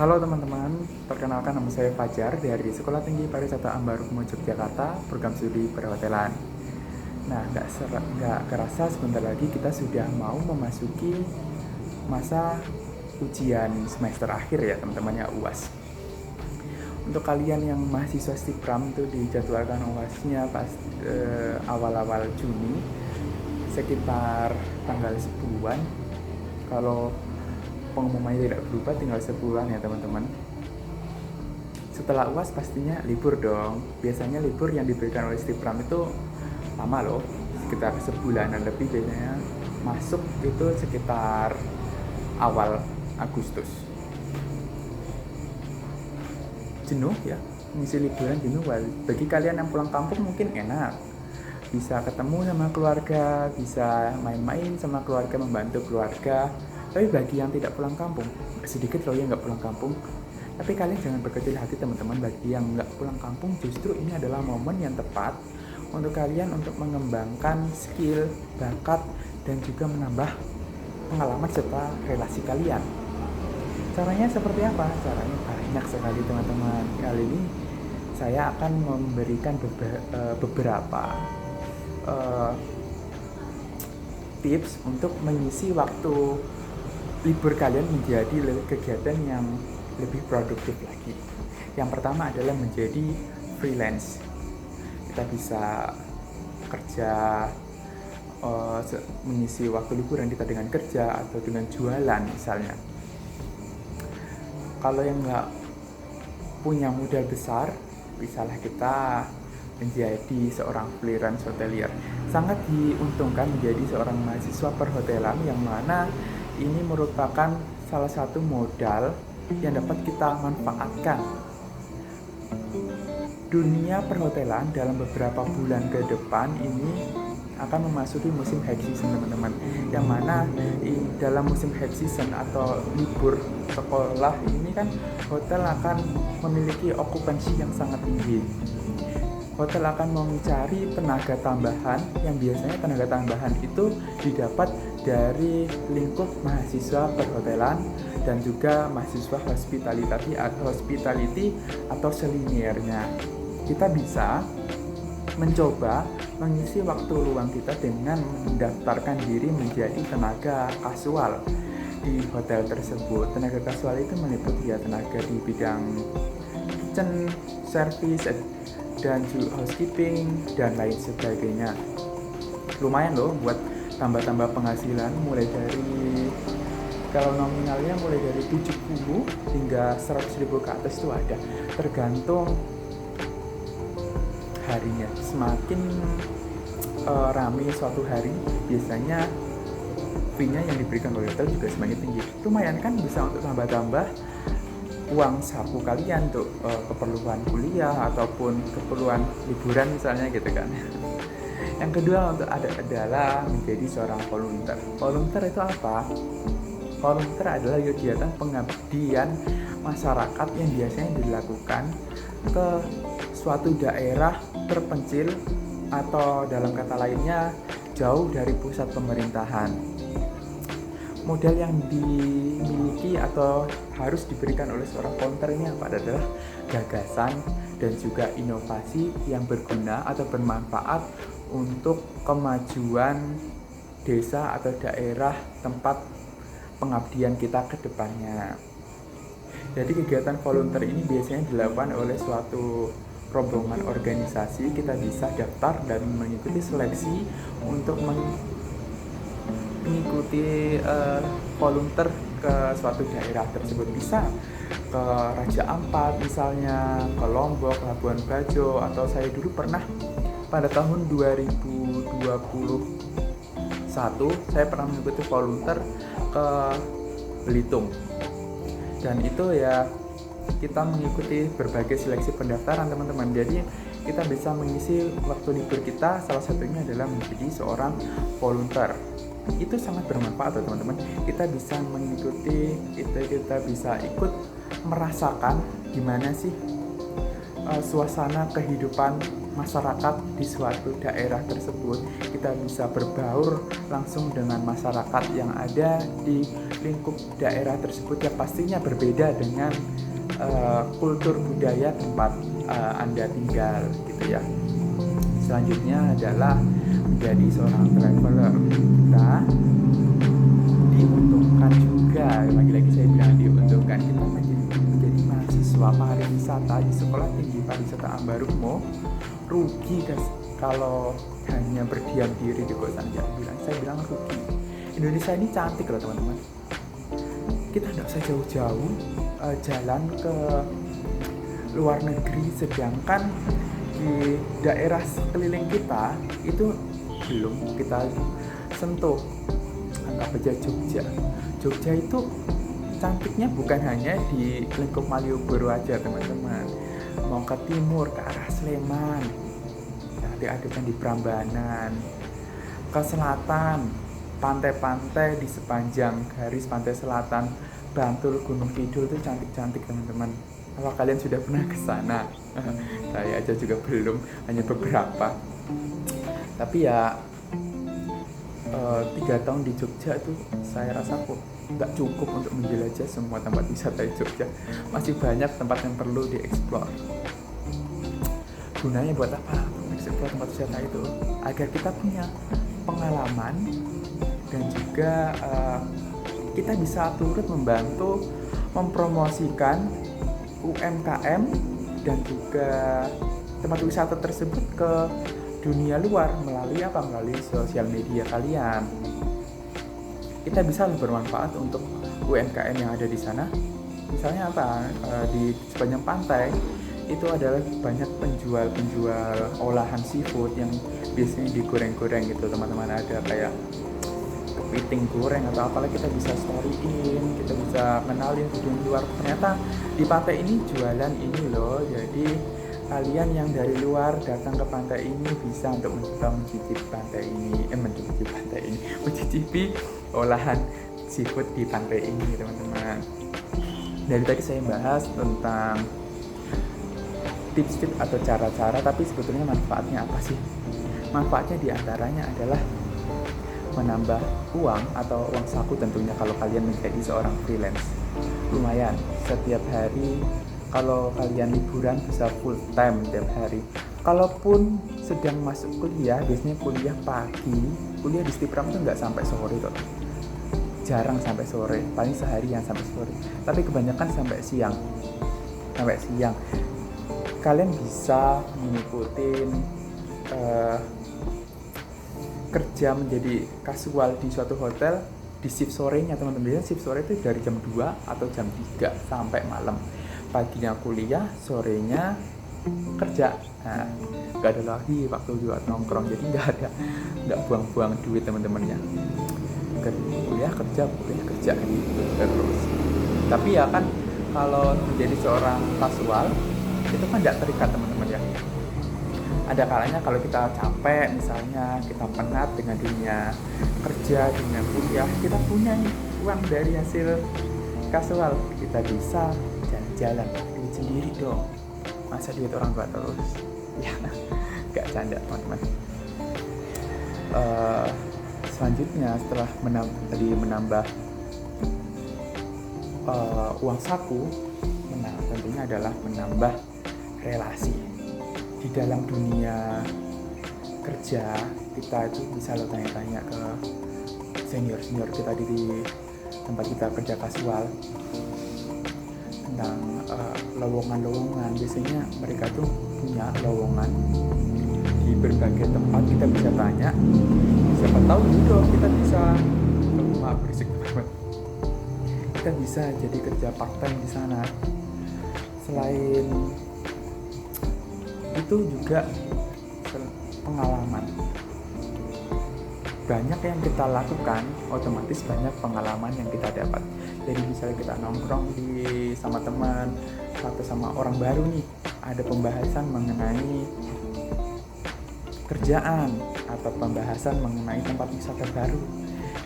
Halo teman-teman, perkenalkan nama saya Fajar dari Sekolah Tinggi Pariwisata Ambarukmo Yogyakarta, program studi perhotelan. Nah, nggak kerasa sebentar lagi kita sudah mau memasuki masa ujian semester akhir ya teman-teman ya, UAS. Untuk kalian yang mahasiswa Stipram itu dijadwalkan UASnya pas awal-awal Juni, sekitar tanggal 10-an. Kalau pengumumannya tidak berubah, tinggal sebulan ya teman-teman. Setelah UAS pastinya libur dong. Biasanya libur yang diberikan oleh Stipram itu lama loh, sekitar sebulanan lebih. Biasanya masuk itu sekitar awal Agustus. Jenuh ya, ngisi liburan jenuh. Bagi kalian yang pulang kampung mungkin enak, bisa ketemu sama keluarga, bisa main-main sama keluarga, membantu keluarga. Tapi bagi yang tidak pulang kampung, sedikit loh yang nggak pulang kampung. Tapi kalian jangan berkecil hati teman-teman. Bagi yang nggak pulang kampung, justru ini adalah momen yang tepat untuk kalian untuk mengembangkan skill, bakat, dan juga menambah pengalaman serta relasi kalian. Caranya seperti apa? Caranya banyak sekali teman-teman. Kali ini saya akan memberikan beberapa tips untuk mengisi waktu libur kalian menjadi kegiatan yang lebih produktif lagi. Yang pertama adalah menjadi freelance. Kita bisa kerja, mengisi waktu liburan kita dengan kerja atau dengan jualan misalnya. Kalau yang nggak punya modal besar, bisalah kita menjadi seorang freelance hotelier. Sangat diuntungkan menjadi seorang mahasiswa perhotelan, yang mana ini merupakan salah satu modal yang dapat kita manfaatkan. Dunia perhotelan dalam beberapa bulan ke depan ini akan memasuki musim high season teman-teman, yang mana dalam musim high season atau libur sekolah ini kan hotel akan memiliki okupansi yang sangat tinggi. Hotel akan mencari tenaga tambahan, yang biasanya tenaga tambahan itu didapat dari lingkup mahasiswa perhotelan dan juga mahasiswa hospitality atau seliniernya. Kita bisa mencoba mengisi waktu luang kita dengan mendaftarkan diri menjadi tenaga kasual di hotel tersebut. Tenaga kasual itu meliputi ya tenaga di bidang kitchen service dan juga housekeeping dan lain sebagainya. Lumayan loh buat tambah-tambah penghasilan, mulai dari, kalau nominalnya mulai dari 70 hingga 100 ribu ke atas itu ada, tergantung harinya. Semakin ramai suatu hari, biasanya fee-nya yang diberikan oleh hotel juga semakin tinggi. Lumayan kan, bisa untuk tambah-tambah uang saku kalian untuk keperluan kuliah ataupun keperluan liburan misalnya gitu kan. Yang kedua adalah menjadi seorang volunteer. Volunteer itu apa? Volunteer adalah kegiatan pengabdian masyarakat yang biasanya dilakukan ke suatu daerah terpencil atau dalam kata lainnya jauh dari pusat pemerintahan. Modal yang dimiliki atau harus diberikan oleh seorang volunteer ini apa? Adalah gagasan dan juga inovasi yang berguna atau bermanfaat untuk kemajuan desa atau daerah tempat pengabdian kita ke depannya. Jadi kegiatan volunteer ini biasanya dilakukan oleh suatu rombongan organisasi. Kita bisa daftar dan mengikuti seleksi untuk mengikuti volunteer ke suatu daerah tersebut. Bisa ke Raja Ampat misalnya, ke Lombok, Labuan Bajo, atau saya dulu pernah pada tahun 2021 saya pernah mengikuti volunteer ke Belitung. Dan itu ya kita mengikuti berbagai seleksi pendaftaran teman-teman. Jadi kita bisa mengisi waktu libur kita, salah satunya adalah menjadi seorang volunteer. Itu sangat bermanfaat teman-teman. Kita bisa mengikuti, kita bisa ikut merasakan gimana sih suasana kehidupan masyarakat di suatu daerah tersebut. Kita bisa berbaur langsung dengan masyarakat yang ada di lingkup daerah tersebut yang pastinya berbeda dengan kultur budaya tempat Anda tinggal gitu ya. Selanjutnya adalah menjadi seorang traveler. Kita diuntungkan juga, lagi-lagi saya bilang diuntungkan, kita menjadi mahasiswa pariwisata di Sekolah Tinggi Pariwisata Ambarukmo. Rugi guys kalau hanya berdiam diri di kosan. Saya bilang rugi. Indonesia ini cantik loh teman-teman. Kita tidak usah jauh-jauh jalan ke luar negeri, sedangkan di daerah sekeliling kita itu belum kita sentuh. Anggap aja Jogja. Jogja itu cantiknya bukan hanya di lingkup Malioboro aja teman-teman. Mau ke timur, ke arah Sleman, nanti ada Candi Prambanan. Ke selatan, pantai-pantai di sepanjang garis pantai selatan Bantul, Gunung Kidul itu cantik-cantik teman-teman. Apa kalian sudah pernah ke sana? Saya aja juga belum, hanya beberapa. Tapi ya 3 tahun di Jogja itu saya rasa kok nggak cukup untuk menjelajah semua tempat wisata di Jogja. Masih banyak tempat yang perlu dieksplor. Gunanya buat apa? Mengeksplor tempat wisata itu agar kita punya pengalaman dan juga kita bisa turut membantu mempromosikan UMKM dan juga tempat wisata tersebut ke dunia luar melalui apa? Melalui sosial media kalian. Kita bisa bermanfaat untuk UMKM yang ada di sana. Misalnya apa? Di sepanjang pantai itu adalah banyak penjual olahan seafood yang biasanya digoreng-goreng gitu teman-teman. Ada kayak kepiting goreng atau apalah, kita bisa storyin, kita bisa kenalin video luar. Ternyata di pantai ini jualan ini loh. Jadi kalian yang dari luar datang ke pantai ini bisa untuk mencoba mencicipi olahan seafood di pantai ini teman-teman. Dari tadi saya bahas tentang tips-tips atau cara-cara, tapi sebetulnya manfaatnya apa sih? Manfaatnya diantaranya adalah menambah uang atau uang saku tentunya kalau kalian menjadi seorang freelance. Lumayan, setiap hari kalau kalian liburan bisa full time tiap hari. Kalaupun sedang masuk kuliah, biasanya kuliah pagi, kuliah di Stipram itu nggak sampai sore kok. Jarang sampai sore, paling seharian sampai sore. Tapi kebanyakan sampai siang. Kalian bisa mengikuti kerja menjadi kasual di suatu hotel di shift sorenya teman-teman. Biasanya shift sore itu dari jam 2 atau jam 3 sampai malam. Paginya kuliah, sorenya kerja. Nah, nggak ada lagi waktu buat nongkrong, jadi nggak buang-buang duit teman-temannya. Kuliah kerja gitu terus. Tapi ya kan kalau menjadi seorang kasual itu kan nggak terikat teman-teman ya. Ada kalanya kalau kita capek, misalnya kita penat dengan dunia kerja, dunia kuliah, kita punya nih uang dari hasil kasual, kita bisa jalan-jalan, duit sendiri dong. Masa duit orang tua terus? Ya, gak canda teman-teman. Selanjutnya setelah menambah uang saku, tentunya adalah menambah relasi. Di dalam dunia kerja kita itu bisa lo tanya-tanya ke senior kita di tempat kita kerja kasual tentang lowongan. Biasanya mereka tuh punya lowongan di berbagai tempat. Kita bisa tanya, siapa tahu juga kita bisa berisik teman-teman, kita bisa jadi kerja part time di sana. Selain itu juga pengalaman, banyak yang kita lakukan, otomatis banyak pengalaman yang kita dapat. Jadi misalnya kita nongkrong sama teman atau sama orang baru nih, ada pembahasan mengenai kerjaan atau pembahasan mengenai tempat wisata baru,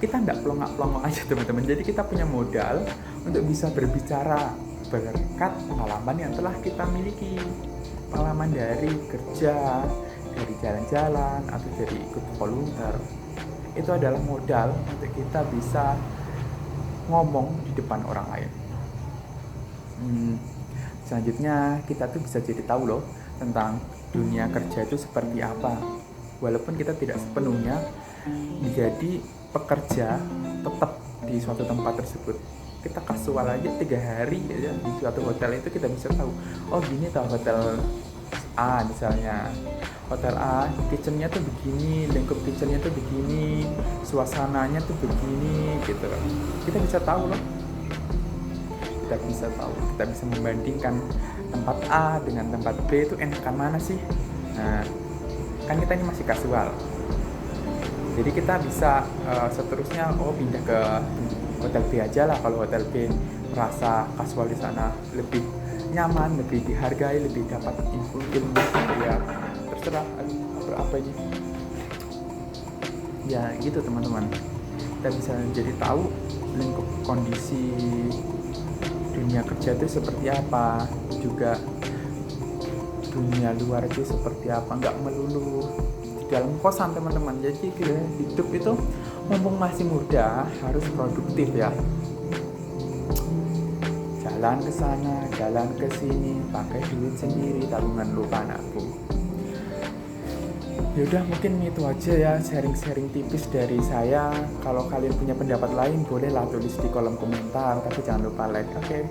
kita nggak pelongak-pelongok aja teman-teman. Jadi kita punya modal untuk bisa berbicara berkat pengalaman yang telah kita miliki. Pengalaman dari kerja, dari jalan-jalan, atau dari ikut volunteer, itu adalah modal untuk kita bisa ngomong di depan orang lain. Selanjutnya kita tuh bisa jadi tahu loh tentang dunia kerja itu seperti apa. Walaupun kita tidak sepenuhnya menjadi pekerja tetap di suatu tempat tersebut, kita kasual aja 3 hari ya di suatu hotel itu kita bisa tahu, oh gini tau hotel A misalnya, hotel A kitchennya tuh begini, lingkup kitchennya tuh begini, suasananya tuh begini gitu kan. Kita bisa tahu loh, kita bisa membandingkan tempat A dengan tempat B itu enakan mana sih. Nah kan kita ini masih kasual, jadi kita bisa seterusnya pindah ke hotel B aja lah. Kalau hotel B merasa kasual di sana lebih nyaman, lebih dihargai, lebih dapat ilmu gitu ya, terserah apa ini ya gitu teman-teman. Kita bisa jadi tahu lingkup kondisi dunia kerja itu seperti apa, juga dunia luar itu seperti apa, nggak melulu di dalam kosan teman-teman. Jadi hidup itu mumpung masih muda harus produktif ya, jalan ke sana, jalan ke sini, pakai duit sendiri, tabungan lupa nabung. Yaudah mungkin itu aja ya sharing-sharing tipis dari saya. Kalau kalian punya pendapat lain bolehlah tulis di kolom komentar, tapi jangan lupa like. Oke.